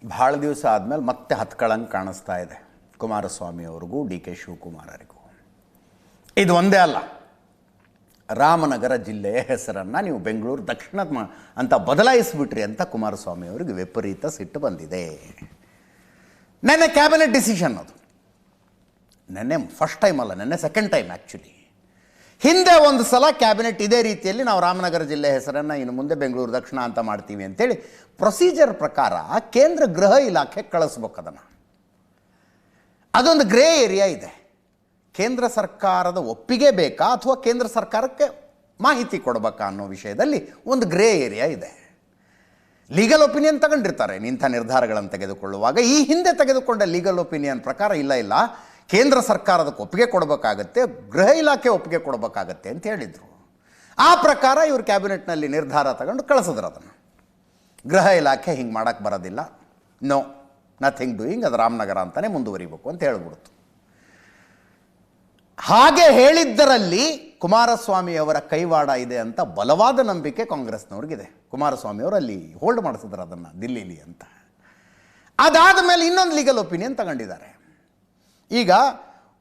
ಭಾಳ ದಿವಸ ಆದಮೇಲೆ ಮತ್ತೆ ಹತ್ಕಳಂಗೆ ಕಾಣಿಸ್ತಾ ಇದೆ ಕುಮಾರಸ್ವಾಮಿ ಅವ್ರಿಗೂ ಡಿ ಕೆ ಶಿವಕುಮಾರರಿಗೂ. ಇದು ಒಂದೇ ಅಲ್ಲ, ರಾಮನಗರ ಜಿಲ್ಲೆಯ ಹೆಸರನ್ನು ನೀವು ಬೆಂಗಳೂರು ದಕ್ಷಿಣ ಅಂತ ಬದಲಾಯಿಸಿಬಿಟ್ರಿ ಅಂತ ಕುಮಾರಸ್ವಾಮಿ ಅವರಿಗೆ ವಿಪರೀತ ಸಿಟ್ಟು ಬಂದಿದೆ. ನೆನ್ನೆ ಕ್ಯಾಬಿನೆಟ್ ಡಿಸಿಷನ್ ಅದು. ನೆನ್ನೆ ಫಸ್ಟ್ ಟೈಮ್ ಅಲ್ಲ, ನೆನ್ನೆ ಸೆಕೆಂಡ್ ಟೈಮ್ ಆ್ಯಕ್ಚುಲಿ. ಹಿಂದೆ ಒಂದು ಸಲ ಕ್ಯಾಬಿನೆಟ್ ಇದೇ ರೀತಿಯಲ್ಲಿ ನಾವು ರಾಮನಗರ ಜಿಲ್ಲೆ ಹೆಸರನ್ನು ಇನ್ನು ಮುಂದೆ ಬೆಂಗಳೂರು ದಕ್ಷಿಣ ಅಂತ ಮಾಡ್ತೀವಿ ಅಂತೇಳಿ ಪ್ರೊಸೀಜರ್ ಪ್ರಕಾರ ಕೇಂದ್ರ ಗೃಹ ಇಲಾಖೆ ಕಳಿಸ್ಬೇಕು ಅದನ್ನು. ಅದೊಂದು ಗ್ರೇ ಏರಿಯಾ ಇದೆ. ಕೇಂದ್ರ ಸರ್ಕಾರದ ಒಪ್ಪಿಗೆ ಬೇಕಾ ಅಥವಾ ಕೇಂದ್ರ ಸರ್ಕಾರಕ್ಕೆ ಮಾಹಿತಿ ಕೊಡಬೇಕಾ ಅನ್ನೋ ವಿಷಯದಲ್ಲಿ ಒಂದು ಗ್ರೇ ಏರಿಯಾ ಇದೆ. ಲೀಗಲ್ ಒಪಿನಿಯನ್ ತಗೊಂಡಿರ್ತಾರೆ ಇಂಥ ನಿರ್ಧಾರಗಳನ್ನು ತೆಗೆದುಕೊಳ್ಳುವಾಗ. ಈ ಹಿಂದೆ ತೆಗೆದುಕೊಂಡ ಲೀಗಲ್ ಒಪಿನಿಯನ್ ಪ್ರಕಾರ ಇಲ್ಲ ಕೇಂದ್ರ ಸರ್ಕಾರದಕ್ಕೆ ಒಪ್ಪಿಗೆ ಕೊಡಬೇಕಾಗತ್ತೆ, ಗೃಹ ಇಲಾಖೆ ಒಪ್ಪಿಗೆ ಕೊಡಬೇಕಾಗತ್ತೆ ಅಂತ ಹೇಳಿದರು. ಆ ಪ್ರಕಾರ ಇವರು ಕ್ಯಾಬಿನೆಟ್ನಲ್ಲಿ ನಿರ್ಧಾರ ತಗೊಂಡು ಕಳಿಸಿದ್ರು ಅದನ್ನು. ಗೃಹ ಇಲಾಖೆ ಹಿಂಗೆ ಮಾಡೋಕ್ಕೆ ಬರೋದಿಲ್ಲ, ನೋ ನಥಿಂಗ್ ಡೂಯಿಂಗ್, ಅದು ರಾಮನಗರ ಅಂತಲೇ ಮುಂದುವರಿಬೇಕು ಅಂತ ಹೇಳ್ಬಿಡ್ತು. ಹಾಗೆ ಹೇಳಿದ್ದರಲ್ಲಿ ಕುಮಾರಸ್ವಾಮಿ ಅವರ ಕೈವಾಡ ಇದೆ ಅಂತ ಬಲವಾದ ನಂಬಿಕೆ ಕಾಂಗ್ರೆಸ್ನವ್ರಿಗಿದೆ. ಕುಮಾರಸ್ವಾಮಿ ಅವರು ಅಲ್ಲಿ ಹೋಲ್ಡ್ ಮಾಡಿಸಿದ್ರು ಅದನ್ನು ದಿಲ್ಲಿಲಿ ಅಂತ. ಅದಾದ ಮೇಲೆ ಇನ್ನೊಂದು ಲೀಗಲ್ ಒಪಿನಿಯನ್ ತಗೊಂಡಿದ್ದಾರೆ. ಈಗ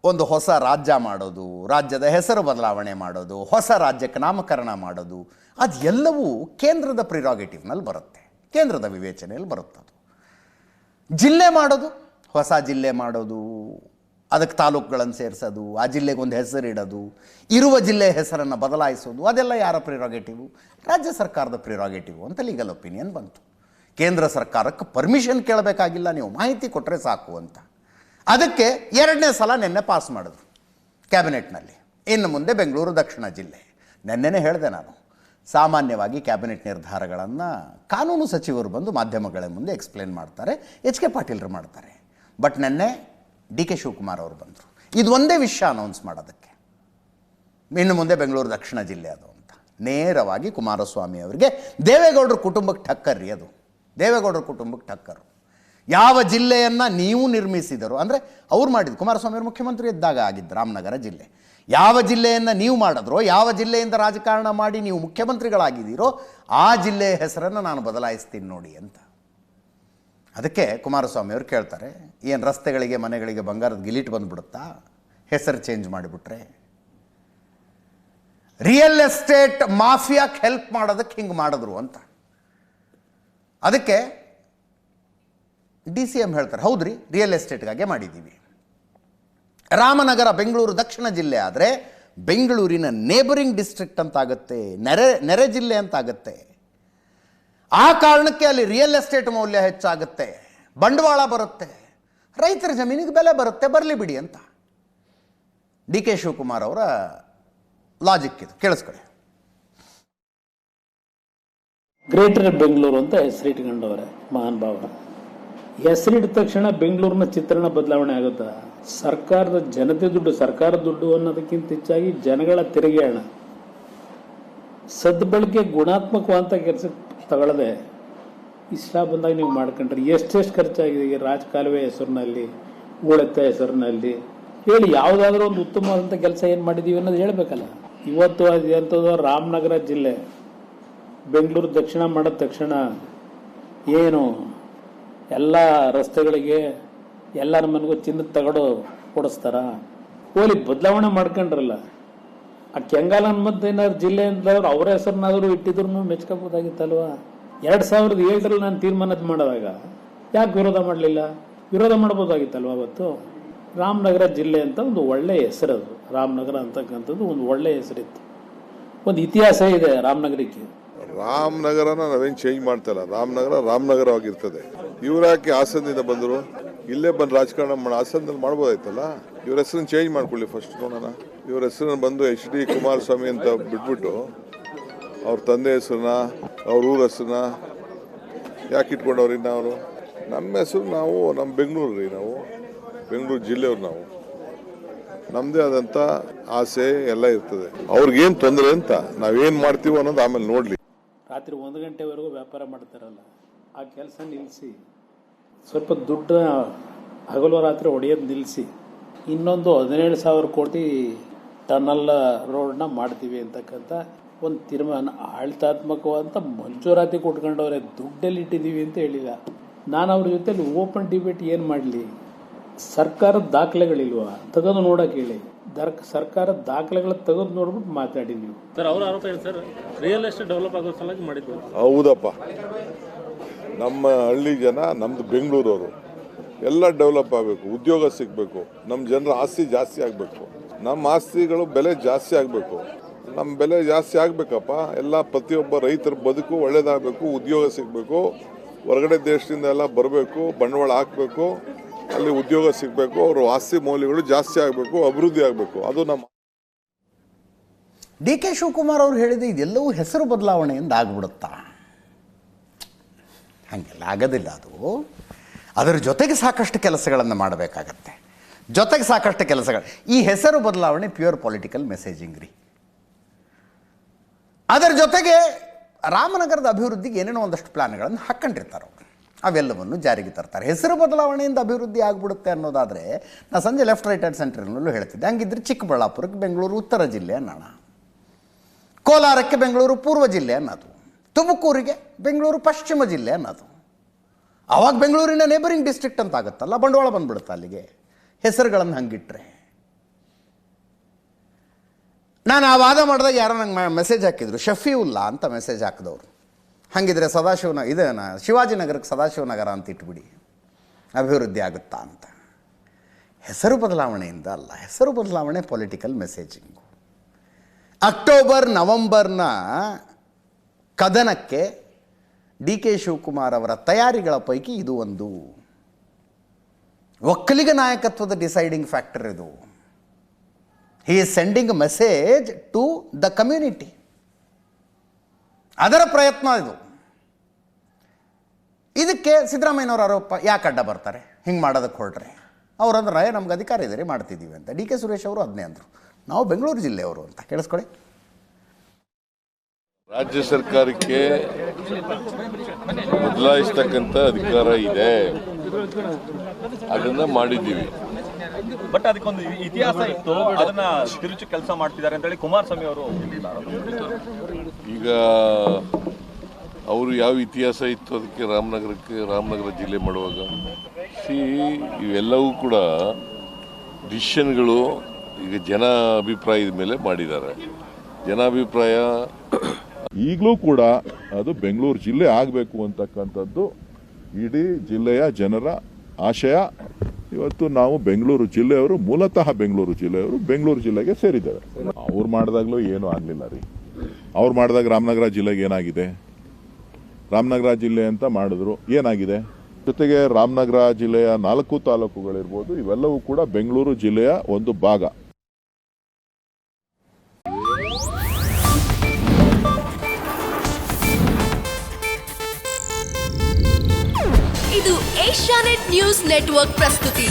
ಒಂದು ಹೊಸ ರಾಜ್ಯ ಮಾಡೋದು, ರಾಜ್ಯದ ಹೆಸರು ಬದಲಾವಣೆ ಮಾಡೋದು, ಹೊಸ ರಾಜ್ಯಕ್ಕೆ ನಾಮಕರಣ ಮಾಡೋದು, ಅದು ಎಲ್ಲವೂ ಕೇಂದ್ರದ ಪ್ರಿರಾಗೇಟಿವ್ನಲ್ಲಿ ಬರುತ್ತೆ, ಕೇಂದ್ರದ ವಿವೇಚನೆಯಲ್ಲಿ ಬರುತ್ತದು. ಜಿಲ್ಲೆ ಮಾಡೋದು, ಹೊಸ ಜಿಲ್ಲೆ ಮಾಡೋದು, ಅದಕ್ಕೆ ತಾಲೂಕುಗಳನ್ನು ಸೇರಿಸೋದು, ಆ ಜಿಲ್ಲೆಗೆ ಒಂದು ಹೆಸರು ಇಡೋದು, ಇರುವ ಜಿಲ್ಲೆಯ ಹೆಸರನ್ನು ಬದಲಾಯಿಸೋದು, ಅದೆಲ್ಲ ಯಾರ ಪ್ರಿರಾಗೇಟಿವು? ರಾಜ್ಯ ಸರ್ಕಾರದ ಪ್ರಿರಾಗೇಟಿವು ಅಂತ ಲೀಗಲ್ ಒಪಿನಿಯನ್ ಬಂತು. ಕೇಂದ್ರ ಸರ್ಕಾರಕ್ಕೆ ಪರ್ಮಿಷನ್ ಕೇಳಬೇಕಾಗಿಲ್ಲ, ನೀವು ಮಾಹಿತಿ ಕೊಟ್ಟರೆ ಸಾಕು ಅಂತ. ಅದಕ್ಕೆ ಎರಡನೇ ಸಲ ನಿನ್ನೆ ಪಾಸ್ ಮಾಡಿದ್ರು ಕ್ಯಾಬಿನೆಟ್ನಲ್ಲಿ. ಇನ್ನು ಮುಂದೆ ಬೆಂಗಳೂರು ದಕ್ಷಿಣ ಜಿಲ್ಲೆ. ನಿನ್ನೆನೇ ಹೇಳಿದೆ ನಾನು, ಸಾಮಾನ್ಯವಾಗಿ ಕ್ಯಾಬಿನೆಟ್ ನಿರ್ಧಾರಗಳನ್ನು ಕಾನೂನು ಸಚಿವರು ಬಂದು ಮಾಧ್ಯಮಗಳ ಮುಂದೆ ಎಕ್ಸ್ಪ್ಲೇನ್ ಮಾಡ್ತಾರೆ, ಎಚ್ ಕೆ ಪಾಟೀಲ್ರು ಮಾಡ್ತಾರೆ. ಬಟ್ ನಿನ್ನೆ ಡಿ ಕೆ ಶಿವಕುಮಾರ್ ಅವರು ಬಂದರು. ಇದು ಒಂದೇ ವಿಷಯ ಅನೌನ್ಸ್ ಮಾಡೋದಕ್ಕೆ, ಇನ್ನು ಮುಂದೆ ಬೆಂಗಳೂರು ದಕ್ಷಿಣ ಜಿಲ್ಲೆ ಅದು ಅಂತ. ನೇರವಾಗಿ ಕುಮಾರಸ್ವಾಮಿ ಅವರಿಗೆ ದೇವೇಗೌಡರ ಕುಟುಂಬಕ್ಕೆ ಟಕ್ಕರ್ರಿ ಅದು. ದೇವೇಗೌಡರ ಕುಟುಂಬಕ್ಕೆ ಟಕ್ಕರು. ಯಾವ ಜಿಲ್ಲೆಯನ್ನು ನೀವು ನಿರ್ಮಿಸಿದರು ಅಂದರೆ ಅವ್ರು ಮಾಡಿದ್ದು, ಕುಮಾರಸ್ವಾಮಿ ಅವರು ಮುಖ್ಯಮಂತ್ರಿ ಇದ್ದಾಗ ಆಗಿದ್ದು ರಾಮನಗರ ಜಿಲ್ಲೆ. ಯಾವ ಜಿಲ್ಲೆಯನ್ನು ನೀವು ಮಾಡಿದ್ರೋ, ಯಾವ ಜಿಲ್ಲೆಯಿಂದ ರಾಜಕಾರಣ ಮಾಡಿ ನೀವು ಮುಖ್ಯಮಂತ್ರಿಗಳಾಗಿದ್ದೀರೋ ಆ ಜಿಲ್ಲೆಯ ಹೆಸರನ್ನು ನಾನು ಬದಲಾಯಿಸ್ತೀನಿ ನೋಡಿ ಅಂತ. ಅದಕ್ಕೆ ಕುಮಾರಸ್ವಾಮಿ ಅವರು ಕೇಳ್ತಾರೆ, ಏನು ರಸ್ತೆಗಳಿಗೆ ಮನೆಗಳಿಗೆ ಬಂಗಾರದ ಗಿಲೀಟ್ ಬಂದುಬಿಡುತ್ತಾ ಹೆಸರು ಚೇಂಜ್ ಮಾಡಿಬಿಟ್ರೆ? ರಿಯಲ್ ಎಸ್ಟೇಟ್ ಮಾಫಿಯಾಕ್ಕೆ ಹೆಲ್ಪ್ ಮಾಡೋದಕ್ಕೆ ಹಿಂಗೆ ಮಾಡಿದ್ರು ಅಂತ. ಅದಕ್ಕೆ ಡಿ ಸಿ ಎಂ ಹೇಳ್ತಾರೆ, ಹೌದ್ರಿ ರಿಯಲ್ ಎಸ್ಟೇಟ್ಗಾಗೆ ಮಾಡಿದ್ದೀವಿ. ರಾಮನಗರ ಬೆಂಗಳೂರು ದಕ್ಷಿಣ ಜಿಲ್ಲೆ ಆದರೆ ಬೆಂಗಳೂರಿನ ನೇಬರಿಂಗ್ ಡಿಸ್ಟ್ರಿಕ್ಟ್ ಅಂತಾಗುತ್ತೆ, ನೆರೆ ಜಿಲ್ಲೆ ಅಂತಾಗುತ್ತೆ. ಆ ಕಾರಣಕ್ಕೆ ಅಲ್ಲಿ ರಿಯಲ್ ಎಸ್ಟೇಟ್ ಮೌಲ್ಯ ಹೆಚ್ಚಾಗುತ್ತೆ, ಬಂಡವಾಳ ಬರುತ್ತೆ, ರೈತರ ಜಮೀನಿಗೆ ಬೆಲೆ ಬರುತ್ತೆ, ಬರಲಿ ಬಿಡಿ ಅಂತ ಡಿ ಕೆ ಶಿವಕುಮಾರ್ ಅವರ ಲಾಜಿಕ್ ಇದು. ಕೇಳಿಸ್ಕೊಳ್ಳಿ. ಗ್ರೇಟರ್ ಬೆಂಗಳೂರು ಅಂತ ಹೆಸರಿಟ್ಕೊಂಡವ್ರೆ ಮಹಾನ್ ಭಾವ. ಹೆಸರಿಟ್ಟ ತಕ್ಷಣ ಬೆಂಗಳೂರಿನ ಚಿತ್ರಣ ಬದಲಾವಣೆ ಆಗುತ್ತಾ? ಸರ್ಕಾರದ ಜನತೆ ದುಡ್ಡು, ಸರ್ಕಾರ ದುಡ್ಡು ಅನ್ನೋದಕ್ಕಿಂತ ಹೆಚ್ಚಾಗಿ ಜನಗಳ ತೆರಿಗೆ ಹಣ ಸದ್ಬಳಕೆ ಗುಣಾತ್ಮಕವಂತ ಕೆಲಸ ತಗೊಳ್ಳದೆ ಇಷ್ಟ ಬಂದಾಗ ನೀವು ಮಾಡ್ಕೊಂಡ್ರಿ. ಎಷ್ಟೆಷ್ಟು ಖರ್ಚಾಗಿದೆ ಈಗ ರಾಜಕಾಲುವೆ ಹೆಸರಿನಲ್ಲಿ, ಹೂಳೆತ್ತ ಹೆಸರಿನಲ್ಲಿ ಹೇಳಿ, ಯಾವುದಾದ್ರೂ ಒಂದು ಉತ್ತಮವಾದಂಥ ಕೆಲಸ ಏನು ಮಾಡಿದ್ದೀವಿ ಅನ್ನೋದು ಹೇಳ್ಬೇಕಲ್ಲ. ಇವತ್ತು ಅದಂಥದ್ದು ರಾಮನಗರ ಜಿಲ್ಲೆ ಬೆಂಗಳೂರು ದಕ್ಷಿಣ ಮಾಡಿದ ತಕ್ಷಣ ಏನು ಎಲ್ಲ ರಸ್ತೆಗಳಿಗೆ ಎಲ್ಲ ನಮ್ಮನಿಗೂ ಚಿನ್ನದ ತಗಡು ಕೊಡಿಸ್ತಾರ? ಹೋಲಿ ಬದಲಾವಣೆ ಮಾಡ್ಕೊಂಡ್ರಲ್ಲ. ಆ ಕೆಂಗಾಲ ಹನುಮಂತಯ್ಯನವ್ರ ಜಿಲ್ಲೆ ಅಂತಂದ್ರೆ ಅವರ ಹೆಸರನ್ನಾದರೂ ಇಟ್ಟಿದ್ರು ಮೆಚ್ಕೋಬೋದಾಗಿತ್ತಲ್ವ? 2007ರಲ್ಲಿ ನಾನು ತೀರ್ಮಾನ ಮಾಡೋದಾಗ ಯಾಕೆ ವಿರೋಧ ಮಾಡಲಿಲ್ಲ? ವಿರೋಧ ಮಾಡ್ಬೋದಾಗಿತ್ತಲ್ವ? ಅವತ್ತು ರಾಮನಗರ ಜಿಲ್ಲೆ ಅಂತ ಒಂದು ಒಳ್ಳೆಯ ಹೆಸರು, ಅದು ರಾಮನಗರ ಅಂತಕ್ಕಂಥದ್ದು ಒಂದು ಒಳ್ಳೆಯ ಹೆಸರಿತ್ತು, ಒಂದು ಇತಿಹಾಸ ಇದೆ ರಾಮನಗರಕ್ಕೆ. ರಾಮನಗರನ ನಾವೇನು ಚೇಂಜ್ ಮಾಡ್ತಾಯಿಲ್ಲ, ರಾಮನಗರ ರಾಮನಗರವಾಗಿರ್ತದೆ. ಇವ್ರಾಕೆ ಹಾಸನದಿಂದ ಬಂದರು, ಇಲ್ಲೇ ಬಂದು ರಾಜಕಾರಣ ಮಾಡಿ ಹಾಸನದಲ್ಲಿ ಮಾಡ್ಬೋದಾಯ್ತಲ್ಲ. ಇವ್ರ ಹೆಸರನ್ನು ಚೇಂಜ್ ಮಾಡ್ಕೊಳ್ಳಿ ಫಸ್ಟ್ ನೋಡೋಣ. ಇವ್ರ ಹೆಸರನ್ನು ಬಂದು ಎಚ್ ಡಿ ಕುಮಾರಸ್ವಾಮಿ ಅಂತ ಬಿಟ್ಬಿಟ್ಟು ಅವ್ರ ತಂದೆ ಹೆಸರನ್ನ, ಅವ್ರ ಊರ ಹೆಸರನ್ನ ಯಾಕೆ ಇಟ್ಕೊಂಡವ್ರಿ? ಅವರು ನಮ್ಮ ಹೆಸರು, ನಾವು ನಮ್ಮ ಬೆಂಗಳೂರು ರೀ, ನಾವು ಬೆಂಗಳೂರು ಜಿಲ್ಲೆಯವ್ರು, ನಾವು ನಮ್ಮದೇ ಆದಂಥ ಆಸೆ ಎಲ್ಲ ಇರ್ತದೆ. ಅವ್ರಿಗೇನು ತೊಂದರೆ ಅಂತ ನಾವೇನು ಮಾಡ್ತೀವೋ ಅನ್ನೋದು ಆಮೇಲೆ ನೋಡಲಿ. ರಾತ್ರಿ 1 ಗಂಟೆವರೆಗೂ ವ್ಯಾಪಾರ ಮಾಡ್ತಾರಲ್ಲ, ಆ ಕೆಲಸ ನಿಲ್ಲಿಸಿ, ಸ್ವಲ್ಪ ದುಡ್ಡು ಹಗಲು ರಾತ್ರಿ ಹೊಡೆಯೋದು ನಿಲ್ಲಿಸಿ, ಇನ್ನೊಂದು 17,000 ಕೋಟಿ ಟನಲ್ ರೋಡ್ನ ಮಾಡ್ತೀವಿ ಅಂತಕ್ಕಂಥ ಒಂದು ತೀರ್ಮಾನ ಆಡಳಿತಾತ್ಮಕವಾದಂಥ ಮಂಜೂರಾತಿ ಕೊಟ್ಕೊಂಡವ್ರೆ. ದುಡ್ಡಲ್ಲಿ ಇಟ್ಟಿದ್ದೀವಿ ಅಂತ ಹೇಳಿಲ್ಲ. ನಾನು ಅವ್ರ ಜೊತೆಲಿ ಓಪನ್ ಡಿಬೇಟ್ ಏನು ಮಾಡಲಿ? ಸರ್ಕಾರದ ದಾಖಲೆಗಳಿಲ್ವಾ ತೆಗೆದು ನೋಡಕ್ಕೆ ಹೇಳಿ. ಸರ್ಕಾರದ ದಾಖಲೆಗಳ ತೆಗೆದು ನೋಡ್ಬಿಟ್ಟು ಮಾತಾಡಿ ನೀವು. ಸರ್ ಅವ್ರ ಆರೋಪ ಏನು ಸರ್, ರಿಯಲ್ ಎಸ್ಟೇಟ್ ಡೆವಲಪ್ ಆಗೋ ಸಲುವಾಗಿ ಮಾಡಿದ್ದು? ಹೌದಪ್ಪ, ನಮ್ಮ ಹಳ್ಳಿ ಜನ, ನಮ್ದು ಬೆಂಗಳೂರವರು ಎಲ್ಲ ಡೆವಲಪ್ ಆಗಬೇಕು, ಉದ್ಯೋಗ ಸಿಗಬೇಕು, ನಮ್ಮ ಜನರ ಆಸ್ತಿ ಜಾಸ್ತಿ ಆಗಬೇಕು, ನಮ್ಮ ಆಸ್ತಿಗಳು ಬೆಲೆ ಜಾಸ್ತಿ ಆಗಬೇಕು. ನಮ್ಮ ಬೆಲೆ ಜಾಸ್ತಿ ಆಗಬೇಕಪ್ಪ. ಎಲ್ಲ ಪ್ರತಿಯೊಬ್ಬ ರೈತರ ಬದುಕು ಒಳ್ಳೇದಾಗಬೇಕು, ಉದ್ಯೋಗ ಸಿಗಬೇಕು, ಹೊರಗಡೆ ದೇಶದಿಂದ ಎಲ್ಲ ಬರಬೇಕು, ಬಂಡವಾಳ ಹಾಕಬೇಕು, ಅಲ್ಲಿ ಉದ್ಯೋಗ ಸಿಗಬೇಕು, ಅವ್ರ ಆಸ್ತಿ ಮೌಲ್ಯಗಳು ಜಾಸ್ತಿ ಆಗಬೇಕು, ಅಭಿವೃದ್ಧಿ ಆಗಬೇಕು. ಅದು ನಮ್ಮ ಡಿ ಕೆ ಶಿವಕುಮಾರ್ ಅವರು ಹೇಳಿದ ಇದೆಲ್ಲವೂ ಹೆಸರು ಬದಲಾವಣೆಯಿಂದ ಆಗ್ಬಿಡುತ್ತಾ? ಹಾಗೆಲ್ಲ ಆಗೋದಿಲ್ಲ. ಅದರ ಜೊತೆಗೆ ಸಾಕಷ್ಟು ಕೆಲಸಗಳನ್ನು ಮಾಡಬೇಕಾಗತ್ತೆ. ಜೊತೆಗೆ ಸಾಕಷ್ಟು ಕೆಲಸಗಳು. ಈ ಹೆಸರು ಬದಲಾವಣೆ ಪ್ಯೂರ್ ಪೊಲಿಟಿಕಲ್ ಮೆಸೇಜಿಂಗ್ ರೀ. ಅದರ ಜೊತೆಗೆ ರಾಮನಗರದ ಅಭಿವೃದ್ಧಿಗೆ ಏನೇನೋ ಒಂದಷ್ಟು ಪ್ಲಾನ್ಗಳನ್ನು ಹಾಕ್ಕೊಂಡಿರ್ತಾರೆ ಅವರು. ಅವೆಲ್ಲವನ್ನು ಜಾರಿಗೆ ತರ್ತಾರೆ. ಹೆಸರು ಬದಲಾವಣೆಯಿಂದ ಅಭಿವೃದ್ಧಿ ಆಗಿಬಿಡುತ್ತೆ ಅನ್ನೋದಾದರೆ, ನಾನು ಸಂಜೆ ಲೆಫ್ಟ್ ರೈಟ್ ಆ್ಯಂಡ್ ಸೆಂಟ್ರಲ್ನಲ್ಲೂ ಹೇಳ್ತಿದ್ದೆ, ಹಂಗಿದ್ರೆ ಚಿಕ್ಕಬಳ್ಳಾಪುರಕ್ಕೆ ಬೆಂಗಳೂರು ಉತ್ತರ ಜಿಲ್ಲೆ ಅನ್ನೋಣ, ಕೋಲಾರಕ್ಕೆ ಬೆಂಗಳೂರು ಪೂರ್ವ ಜಿಲ್ಲೆ ಅನ್ನೋದು, ತುಮಕೂರಿಗೆ ಬೆಂಗಳೂರು ಪಶ್ಚಿಮ ಜಿಲ್ಲೆ ಅನ್ನೋದು. ಆವಾಗ ಬೆಂಗಳೂರಿನ ನೇಬರಿಂಗ್ ಡಿಸ್ಟ್ರಿಕ್ಟ್ ಅಂತ ಆಗುತ್ತಲ್ಲ, ಬಂಡವಾಳ ಬಂದ್ಬಿಡುತ್ತೆ ಅಲ್ಲಿಗೆ ಹೆಸರುಗಳನ್ನು ಹಂಗಿಟ್ರೆ. ನಾನು ಆ ವಾದ ಮಾಡಿದಾಗ ಯಾರೋ ನಂಗೆ ಮೆಸೇಜ್ ಹಾಕಿದ್ರು, ಶಫೀವುಲ್ಲಾ ಅಂತ ಮೆಸೇಜ್ ಹಾಕಿದವರು. ಹಾಗಿದ್ರೆ ಇದೇನ ಶಿವಾಜಿನಗರಕ್ಕೆ ಸದಾಶಿವನಗರ ಅಂತ ಇಟ್ಬಿಡಿ, ಅಭಿವೃದ್ಧಿ ಆಗುತ್ತಾ ಅಂತ. ಹೆಸರು ಬದಲಾವಣೆಯಿಂದ ಅಲ್ಲ, ಹೆಸರು ಬದಲಾವಣೆ ಪೊಲಿಟಿಕಲ್ ಮೆಸೇಜಿಂಗು. ಅಕ್ಟೋಬರ್ ನವಂಬರ್ನ ಕದನಕ್ಕೆ ಡಿ ಕೆ ಶಿವಕುಮಾರ್ ಅವರ ತಯಾರಿಗಳ ಪೈಕಿ ಇದು ಒಂದು. ಒಕ್ಕಲಿಗ ನಾಯಕತ್ವದ ಡಿಸೈಡಿಂಗ್ ಫ್ಯಾಕ್ಟರ್ ಇದು. He is sending a message to the community. ಅದರ ಪ್ರಯತ್ನ ಇದು. ಇದಕ್ಕೆ ಸಿದ್ದರಾಮಯ್ಯನವರ ಆರೋಪ ಯಾಕೆ ಅಡ್ಡ ಬರ್ತಾರೆ ಹಿಂಗೆ ಮಾಡೋದಕ್ಕೆ ಹೊರಟ್ರೆ? ಅವ್ರಂದ್ರೆ ನಮ್ಗೆ ಅಧಿಕಾರ ಇದೆ ರೀ, ಮಾಡ್ತಿದ್ದೀವಿ ಅಂತ. ಡಿ ಕೆ ಸುರೇಶ್ ಅವರು ಅದನ್ನೇ ಅಂದರು, ನಾವು ಬೆಂಗಳೂರು ಜಿಲ್ಲೆಯವರು ಅಂತ. ಕೇಳಿಸ್ಕೊಳ್ಳಿ. ರಾಜ್ಯ ಸರ್ಕಾರಕ್ಕೆ ಬದಲಾಯಿಸ್ತಕ್ಕಂಥ ಅಧಿಕಾರ ಇದೆ, ಅದನ್ನ ಮಾಡಿದ್ದೀವಿ. ಬಟ್ ಅದಕ್ಕೊಂದು ಇತಿಹಾಸ ಇತ್ತು, ಅದನ್ನ ತಿರುಚಿ ಕೆಲಸ ಮಾಡ್ತಿದ್ದಾರೆ ಅಂತ ಹೇಳಿ ಕುಮಾರಸ್ವಾಮಿ ಅವರು. ಈಗ ಅವರು ಯಾವ ಇತಿಹಾಸ ಇತ್ತು ಅದಕ್ಕೆ ರಾಮನಗರ ಜಿಲ್ಲೆ ಮಾಡುವಾಗ? ಇವೆಲ್ಲವೂ ಕೂಡ ಡಿಸಿಷನ್ಗಳು ಈಗ ಜನ ಅಭಿಪ್ರಾಯದ ಮೇಲೆ ಮಾಡಿದ್ದಾರೆ. ಜನಾಭಿಪ್ರಾಯ ಈಗಲೂ ಕೂಡ ಅದು ಬೆಂಗಳೂರು ಜಿಲ್ಲೆ ಆಗಬೇಕು ಅಂತಕ್ಕಂಥದ್ದು ಇಡೀ ಜಿಲ್ಲೆಯ ಜನರ ಆಶಯ. ಇವತ್ತು ನಾವು ಬೆಂಗಳೂರು ಜಿಲ್ಲೆಯವರು, ಮೂಲತಃ ಬೆಂಗಳೂರು ಜಿಲ್ಲೆಯವರು, ಬೆಂಗಳೂರು ಜಿಲ್ಲೆಗೆ ಸೇರಿದ್ದೇವೆ. ಅವ್ರು ಮಾಡಿದಾಗಲೂ ಏನೂ ಆಗಲಿಲ್ಲ ರೀ. ಅವ್ರು ಮಾಡಿದಾಗ ರಾಮನಗರ ಜಿಲ್ಲೆಗೆ ಏನಾಗಿದೆ? ರಾಮನಗರ ಜಿಲ್ಲೆ ಅಂತ ಮಾಡಿದ್ರು, ಏನಾಗಿದೆ? ಜೊತೆಗೆ ರಾಮನಗರ ಜಿಲ್ಲೆಯ 4 ತಾಲೂಕುಗಳಿರ್ಬೋದು, ಇವೆಲ್ಲವೂ ಕೂಡ ಬೆಂಗಳೂರು ಜಿಲ್ಲೆಯ ಒಂದು ಭಾಗ. ಇದು ಏಷ್ಯಾನೆಟ್ ನ್ಯೂಸ್ ನೆಟ್ವರ್ಕ್ ಪ್ರಸ್ತುತಿ.